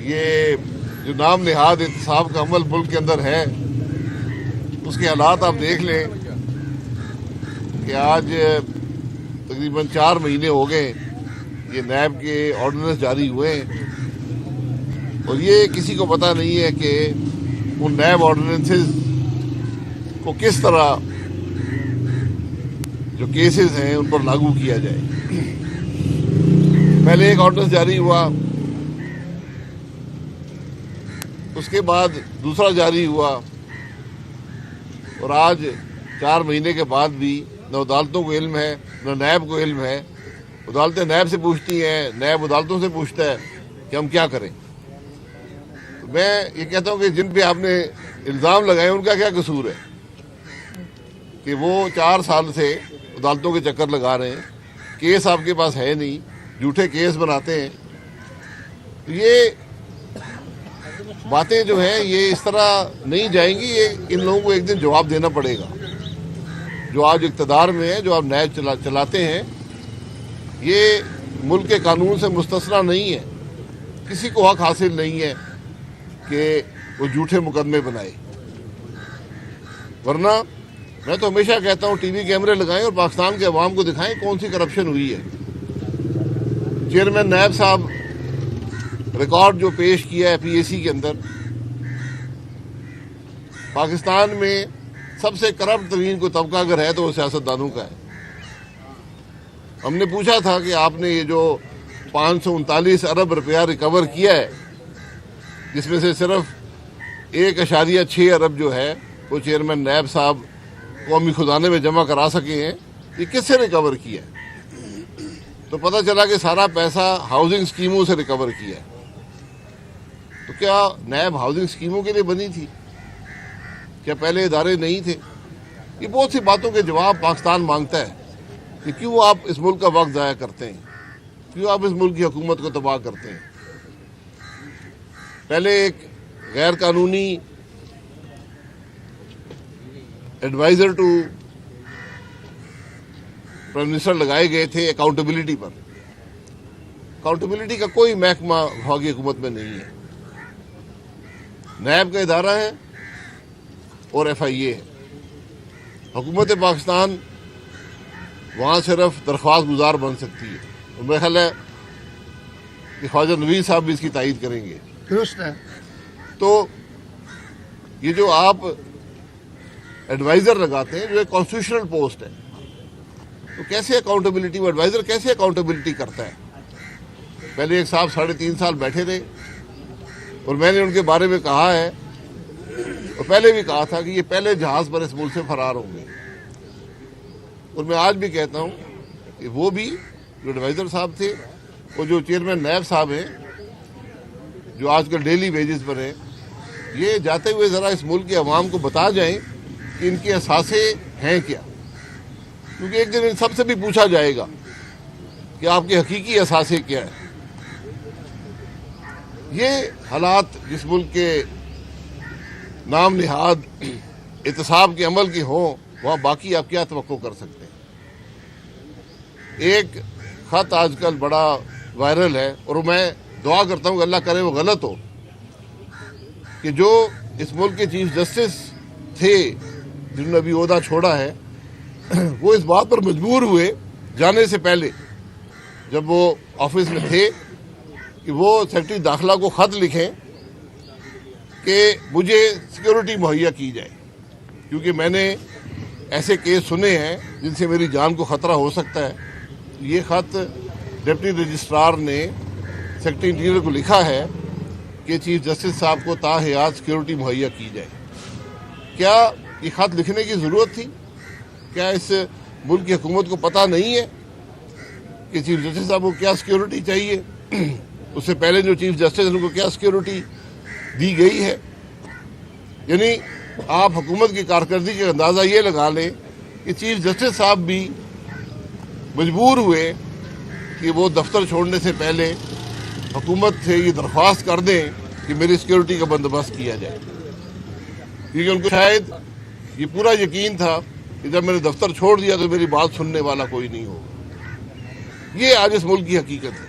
یہ جو نام نہاد احتساب کا عمل ملک کے اندر ہے اس کے حالات آپ دیکھ لیں کہ آج تقریباً 4 مہینے ہو گئے یہ نیب کے آرڈیننس جاری ہوئے ہیں اور یہ کسی کو پتہ نہیں ہے کہ ان نیب آرڈیننسز کو کس طرح جو کیسز ہیں ان پر لاگو کیا جائے۔ پہلے ایک آرڈیننس جاری ہوا، اس کے بعد دوسرا جاری ہوا، اور آج 4 مہینے کے بعد بھی نہ عدالتوں کو علم ہے نہ نیب کو علم ہے۔ عدالتیں نیب سے پوچھتی ہیں، نیب عدالتوں سے پوچھتا ہے کہ ہم کیا کریں۔ میں یہ کہتا ہوں کہ جن پہ آپ نے الزام لگائے ان کا کیا قصور ہے کہ وہ 4 سال سے عدالتوں کے چکر لگا رہے ہیں، کیس آپ کے پاس ہے نہیں، جھوٹے کیس بناتے ہیں۔ یہ باتیں جو ہیں یہ اس طرح نہیں جائیں گی، یہ ان لوگوں کو ایک دن جواب دینا پڑے گا۔ جو آج اقتدار میں ہے، جو آپ نیب چلاتے ہیں، یہ ملک کے قانون سے مستثنا نہیں ہے، کسی کو حق حاصل نہیں ہے کہ وہ جھوٹے مقدمے بنائے۔ ورنہ میں تو ہمیشہ کہتا ہوں ٹی وی کیمرے لگائیں اور پاکستان کے عوام کو دکھائیں کون سی کرپشن ہوئی ہے۔ چیئرمین نیب صاحب ریکارڈ جو پیش کیا ہے پی اے سی کے اندر، پاکستان میں سب سے کرپٹ ترین کوئی طبقہ اگر ہے تو وہ سیاستدانوں کا ہے۔ ہم نے پوچھا تھا کہ آپ نے یہ جو 539 ارب روپیہ ریکور کیا ہے، جس میں سے صرف 1.6 ارب جو ہے وہ چیئرمین نیب صاحب قومی خزانے میں جمع کرا سکے ہیں، یہ کس سے ریکور کیا ہے؟ تو پتہ چلا کہ سارا پیسہ ہاؤسنگ اسکیموں سے ریکور کیا ہے۔ تو کیا نیب ہاؤسنگ اسکیموں کے لیے بنی تھی؟ کیا پہلے ادارے نہیں تھے؟ یہ بہت سی باتوں کے جواب پاکستان مانگتا ہے کہ کیوں آپ اس ملک کا وقت ضائع کرتے ہیں، کیوں آپ اس ملک کی حکومت کو تباہ کرتے ہیں۔ پہلے ایک غیر قانونی ایڈوائزر ٹو پرائم منسٹر لگائے گئے تھے اکاؤنٹیبلٹی پر۔ اکاؤنٹیبلٹی کا کوئی محکمہ وفاقی حکومت میں نہیں ہے، نیب کا ادارہ ہے اور ایف آئی اے ہے۔ حکومت پاکستان وہاں صرف درخواست گزار بن سکتی ہے، اور میرا خیال ہے کہ خواجہ نوید صاحب بھی اس کی تائید کریں گے۔ درست ہے۔ تو یہ جو آپ ایڈوائزر لگاتے ہیں جو ایک کانسٹیٹیوشنل پوسٹ ہے، تو کیسے اکاؤنٹیبلٹی، وہ ایڈوائزر کیسے اکاؤنٹیبلٹی کرتا ہے؟ پہلے ایک صاحب 3.5 سال بیٹھے رہے، اور میں نے ان کے بارے میں کہا ہے اور پہلے بھی کہا تھا کہ یہ پہلے جہاز پر اس ملک سے فرار ہوں گے، اور میں آج بھی کہتا ہوں کہ وہ بھی جو ایڈوائزر صاحب تھے، وہ جو چیئرمین نیب صاحب ہیں جو آج کل ڈیلی ویجز پر ہیں، یہ جاتے ہوئے ذرا اس ملک کے عوام کو بتا جائیں کہ ان کے اثاثے ہیں کیا، کیونکہ ایک دن ان سب سے بھی پوچھا جائے گا کہ آپ کے حقیقی اثاثے کیا ہیں۔ یہ حالات جس ملک کے نام نہاد احتساب کے عمل کے ہوں، وہاں باقی آپ کیا توقع کر سکتے ہیں؟ ایک خط آج کل بڑا وائرل ہے، اور میں دعا کرتا ہوں کہ اللہ کرے وہ غلط ہو، کہ جو اس ملک کے چیف جسٹس تھے جنہوں نے ابھی عہدہ چھوڑا ہے، وہ اس بات پر مجبور ہوئے جانے سے پہلے جب وہ آفس میں تھے کہ وہ سیکرٹری داخلہ کو خط لکھیں کہ مجھے سیکیورٹی مہیا کی جائے، کیونکہ میں نے ایسے کیس سنے ہیں جن سے میری جان کو خطرہ ہو سکتا ہے۔ یہ خط ڈپٹی رجسٹرار نے سیکرٹری انٹیریئر کو لکھا ہے کہ چیف جسٹس صاحب کو تاحیات سیکیورٹی مہیا کی جائے۔ کیا یہ خط لکھنے کی ضرورت تھی؟ کیا اس ملک کی حکومت کو پتہ نہیں ہے کہ چیف جسٹس صاحب کو کیا سیکیورٹی چاہیے؟ اس سے پہلے جو چیف جسٹس ان کو کیا سیکیورٹی دی گئی ہے؟ یعنی آپ حکومت کی کارکردگی کا اندازہ یہ لگا لیں کہ چیف جسٹس صاحب بھی مجبور ہوئے کہ وہ دفتر چھوڑنے سے پہلے حکومت سے یہ درخواست کر دیں کہ میری سیکیورٹی کا بندوبست کیا جائے، کیونکہ ان کو شاید یہ پورا یقین تھا کہ جب میں نے دفتر چھوڑ دیا تو میری بات سننے والا کوئی نہیں ہوگا۔ یہ آج اس ملک کی حقیقت ہے،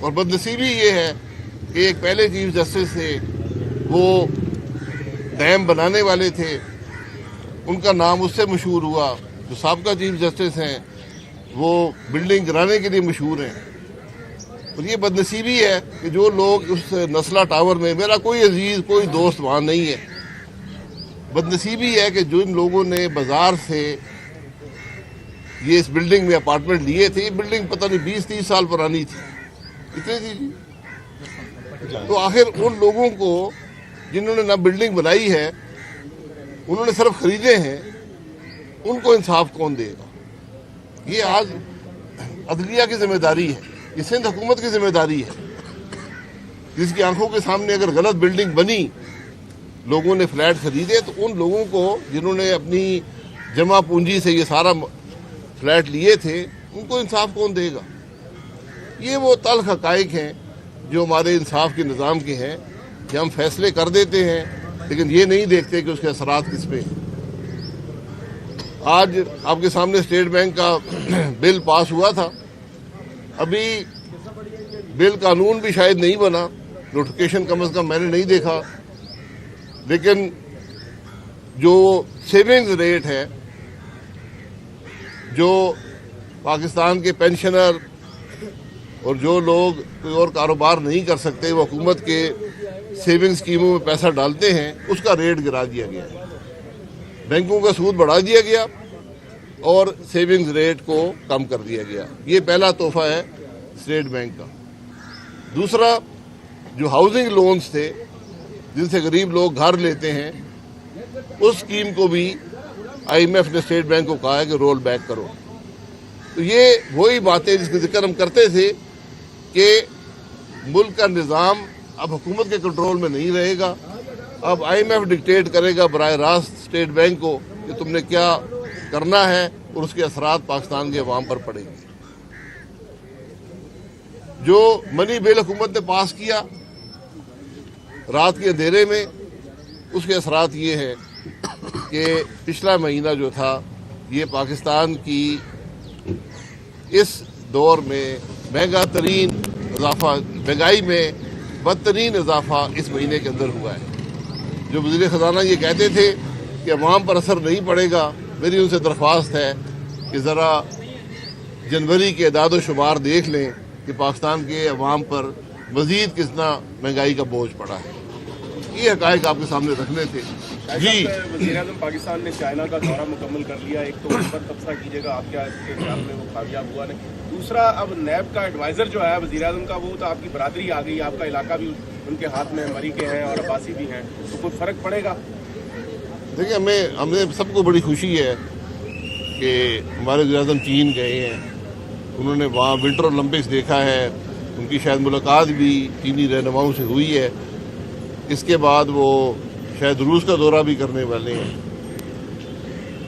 اور بدنصیبی یہ ہے کہ ایک پہلے چیف جسٹس تھے، وہ ڈیم بنانے والے تھے، ان کا نام اس سے مشہور ہوا. جو سابقہ چیف جسٹس ہیں وہ بلڈنگ گرانے کے لیے مشہور ہیں. اور یہ بدنصیبی ہے کہ جو لوگ اس نسلہ ٹاور میں، میرا کوئی عزیز کوئی دوست وہاں نہیں ہے، بدنصیبی ہے کہ جن لوگوں نے بازار سے یہ اس بلڈنگ میں اپارٹمنٹ لیے تھے، یہ بلڈنگ پتہ نہیں 20-30 سال پرانی تھی، اتنی تھی جی. تو آخر ان لوگوں کو جنہوں نے نہ بلڈنگ بنائی ہے، انہوں نے صرف خریدے ہیں، ان کو انصاف کون دے گا؟ یہ آج عدلیہ کی ذمہ داری ہے، یہ سندھ حکومت کی ذمہ داری ہے، جس کی آنکھوں کے سامنے اگر غلط بلڈنگ بنی، لوگوں نے فلیٹ خریدے، تو ان لوگوں کو جنہوں نے اپنی جمع پونجی سے یہ سارا فلیٹ لیے تھے، ان کو انصاف کون دے گا؟ یہ وہ تلخ حقائق ہیں جو ہمارے انصاف کے نظام کے ہیں کہ ہم فیصلے کر دیتے ہیں لیکن یہ نہیں دیکھتے کہ اس کے اثرات کس پہ ہیں. آج آپ کے سامنے اسٹیٹ بینک کا بل پاس ہوا تھا، ابھی بل قانون بھی شاید نہیں بنا، نوٹیفیکیشن کم از کم میں نے نہیں دیکھا، لیکن جو سیونگز ریٹ ہے، جو پاکستان کے پینشنر اور جو لوگ کوئی اور کاروبار نہیں کر سکتے، وہ حکومت کے سیونگ اسکیموں میں پیسہ ڈالتے ہیں، اس کا ریٹ گرا دیا گیا ہے. بینکوں کا سود بڑھا دیا گیا اور سیونگز ریٹ کو کم کر دیا گیا. یہ پہلا تحفہ ہے اسٹیٹ بینک کا. دوسرا، جو ہاؤسنگ لونز تھے جن سے غریب لوگ گھر لیتے ہیں، اس اسکیم کو بھی IMF نے اسٹیٹ بینک کو کہا ہے کہ رول بیک کرو. تو یہ وہی باتیں جس کا ذکر ہم کرتے تھے کہ ملک کا نظام اب حکومت کے کنٹرول میں نہیں رہے گا، اب IMF ڈکٹیٹ کرے گا براہ راست اسٹیٹ بینک کو کہ تم نے کیا کرنا ہے، اور اس کے اثرات پاکستان کے عوام پر پڑیں گے. جو منی بل حکومت نے پاس کیا رات کے اندھیرے میں، اس کے اثرات یہ ہیں کہ پچھلا مہینہ جو تھا، یہ پاکستان کی اس دور میں مہنگا ترین اضافہ، مہنگائی میں بدترین اضافہ اس مہینے کے اندر ہوا ہے. جو وزیر خزانہ یہ کہتے تھے کہ عوام پر اثر نہیں پڑے گا، میری ان سے درخواست ہے کہ ذرا جنوری کے اعداد و شمار دیکھ لیں کہ پاکستان کے عوام پر مزید کتنا مہنگائی کا بوجھ پڑا ہے. یہ حقائق آپ کے سامنے رکھنے تھے. جی، وزیر اعظم پاکستان نے چائنا کا دورہ مکمل کر لیا. ایک تو اس پر تبصرہ کیجیے گا، آپ کیا اس کے خیال میں وہ کامیاب ہوا نہیں؟ دوسرا، اب نیب کا ایڈوائزر جو ہے وزیر اعظم کا، وہ تو آپ کی برادری آ گئی، آپ کا علاقہ بھی ان کے ہاتھ میں، مری کے ہیں اور عباسی بھی ہیں، تو کوئی فرق پڑے گا؟ دیکھیں، ہمیں سب کو بڑی خوشی ہے کہ ہمارے وزیر اعظم چین گئے ہیں، انہوں نے وہاں ونٹر اولمپکس دیکھا ہے، ان کی شاید ملاقات بھی چینی رہنماؤں سے ہوئی ہے. اس کے بعد وہ شاید روس کا دورہ بھی کرنے والے ہیں.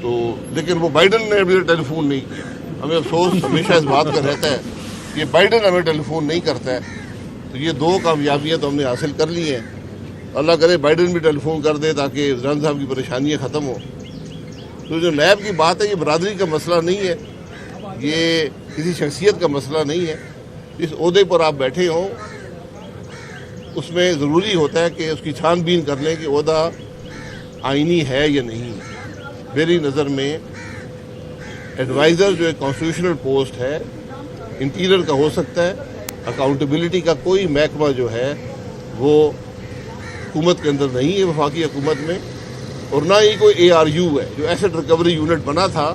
تو لیکن وہ بائیڈن نے ابھی ٹیلی فون نہیں کیا. ہمیں افسوس ہمیشہ اس بات کا رہتا ہے کہ بائیڈن ہمیں ٹیلی فون نہیں کرتا ہے. تو یہ دو کامیابیاں تو ہم نے حاصل کر لی ہیں. اللہ کرے بائیڈن بھی ٹیلی فون کر دے تاکہ وزیر صاحب کی پریشانیاں ختم ہوں. تو جو نیب کی بات ہے، یہ برادری کا مسئلہ نہیں ہے، یہ کسی شخصیت کا مسئلہ نہیں ہے. اس عہدے پر آپ بیٹھے ہوں، اس میں ضروری ہوتا ہے کہ اس کی چھان بین کر لیں کہ عہدہ آئینی ہے یا نہیں. میری نظر میں ایڈوائزر جو ایک کانسٹیٹیوشنل پوسٹ ہے، انٹیریئر کا ہو سکتا ہے، اکاؤنٹیبلٹی کا کوئی محکمہ جو ہے وہ حکومت کے اندر نہیں ہے، وفاقی حکومت میں، اور نہ ہی کوئی ARU ہے جو ایسٹ ریکوری یونٹ بنا تھا،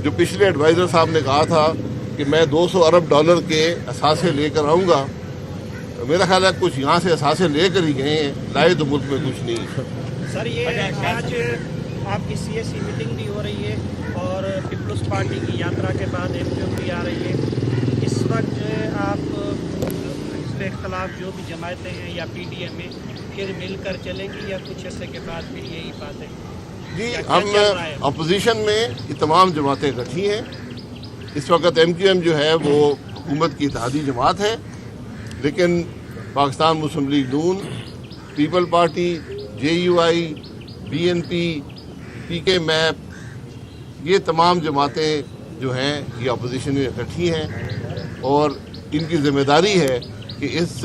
جو پچھلے ایڈوائزر صاحب نے کہا تھا کہ میں $200 ارب کے اثاثے لے کر آؤں گا. میرا خیال ہے کچھ یہاں سے اثاثے لے کر ہی گئے ہیں، لائے تو ملک میں کچھ نہیں. سر، یہ آج آپ کی CSC میٹنگ بھی ہو رہی ہے اور پیپلز پارٹی کی یاترا کے بعد MQM بھی آ رہی ہے. اس وقت جو ہے آپ اس کے خلاف جو بھی جماعتیں ہیں یا PDM میں پھر مل کر چلیں گی یا کچھ عرصے کے بعد پھر یہی بات ہے؟ جی، ہم اپوزیشن میں یہ تمام جماعتیں اکٹھی ہیں. اس وقت MQM جو ہے وہ حکومت کی اتحادی جماعت ہے، لیکن Pakistan Muslim League Noon, People Party, JUI، BNP، PK MAP, یہ تمام جماعتیں جو ہیں یہ اپوزیشن میں اکٹھی ہیں، اور ان کی ذمہ داری ہے کہ اس